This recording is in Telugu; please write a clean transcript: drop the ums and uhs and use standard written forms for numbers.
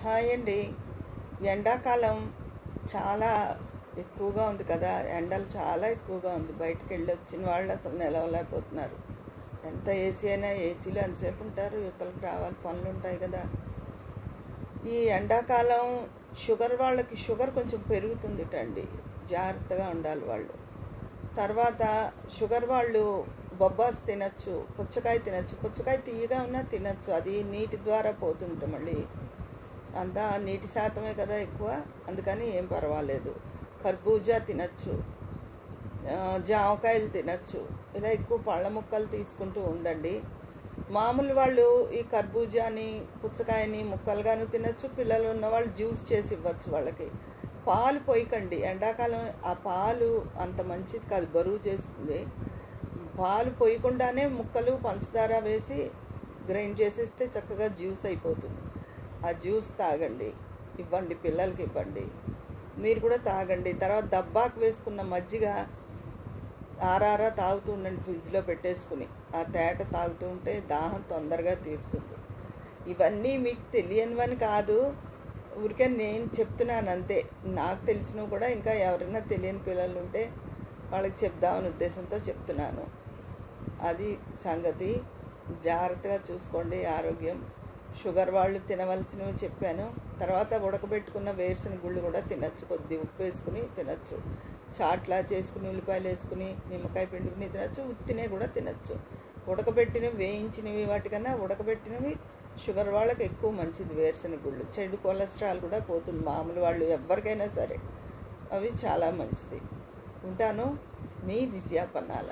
హాయ్ అండి. ఎండాకాలం చాలా ఎక్కువగా ఉంది కదా, ఎండలు చాలా ఎక్కువగా ఉంది. బయటకు వెళ్ళి వచ్చిన వాళ్ళు అసలు నిలవలేకపోతున్నారు. ఎంత ఏసీ అయినా ఏసీలో ఎంతసేపు ఉంటారు, యువతలకు రావాలి, పనులు ఉంటాయి కదా. ఈ ఎండాకాలం వాళ్ళకి షుగర్ కొంచెం పెరుగుతుందిటండి, జాగ్రత్తగా ఉండాలి వాళ్ళు. తర్వాత షుగర్ వాళ్ళు బొబ్బాస్ తినచ్చు, పుచ్చకాయ తినచ్చు. పుచ్చకాయ తీయగా ఉన్నా తినచ్చు, అది నీటి ద్వారా పోతుంటాం. మళ్ళీ అంతా నీటి శాతమే కదా ఎక్కువ, అందుకని ఏం పర్వాలేదు. కర్బూజా తినచ్చు, జామకాయలు తినచ్చు. ఇలా ఎక్కువ పళ్ళ ముక్కలు తీసుకుంటూ ఉండండి. మామూలు వాళ్ళు ఈ కర్బూజాని పుచ్చకాయని ముక్కలుగాను తినచ్చు. పిల్లలు ఉన్నవాళ్ళు జ్యూస్ చేసి ఇవ్వచ్చు వాళ్ళకి. పాలు పోయకండి, ఎండాకాలం ఆ పాలు అంత మంచిది కాదు, బరువు చేస్తుంది. పాలు పోయకుండానే ముక్కలు పంచదార వేసి గ్రైండ్ చేసేస్తే చక్కగా జ్యూస్ అయిపోతుంది. ఆ జ్యూస్ తాగండి, ఇవ్వండి, పిల్లలకి ఇవ్వండి, మీరు కూడా తాగండి. తర్వాత దబ్బాకు వేసుకున్న మజ్జిగ ఆరారా తాగుతూ ఉండండి, ఫ్రిడ్జ్లో పెట్టేసుకుని. ఆ తేట తాగుతూ ఉంటే దాహం తొందరగా తీరుతుంది. ఇవన్నీ మీకు తెలియనివని కాదు, ఊరికే నేను చెప్తున్నాను అంతే. నాకు తెలిసినవి కూడా ఇంకా ఎవరైనా తెలియని పిల్లలు ఉంటే వాళ్ళకి చెప్దామని ఉద్దేశంతో చెప్తున్నాను. అది సంగతి. జాగ్రత్తగా చూసుకోండి ఆరోగ్యం. షుగర్ వాళ్ళు తినవలసినవి చెప్పాను. తర్వాత ఉడకబెట్టుకున్న వేరుశనగ గుళ్ళు కూడా తినచ్చు, కొద్ది ఉప్పు వేసుకుని తినచ్చు. చాట్లా చేసుకుని ఉల్లిపాయలు వేసుకుని నిమ్మకాయ పిండుకుని తినచ్చు, ఉత్తినే కూడా తినచ్చు. ఉడకబెట్టినవి, వేయించినవి వాటికన్నా ఉడకబెట్టినవి షుగర్ వాళ్ళకి ఎక్కువ మంచిది. వేరుశనగ గుళ్ళు చెడు కొలెస్ట్రాల్ కూడా పోతుంది, మామూలు వాళ్ళు ఎవరికైనా సరే అవి చాలా మంచిది. ఉంటాను, మీ విజయాపన్నాల.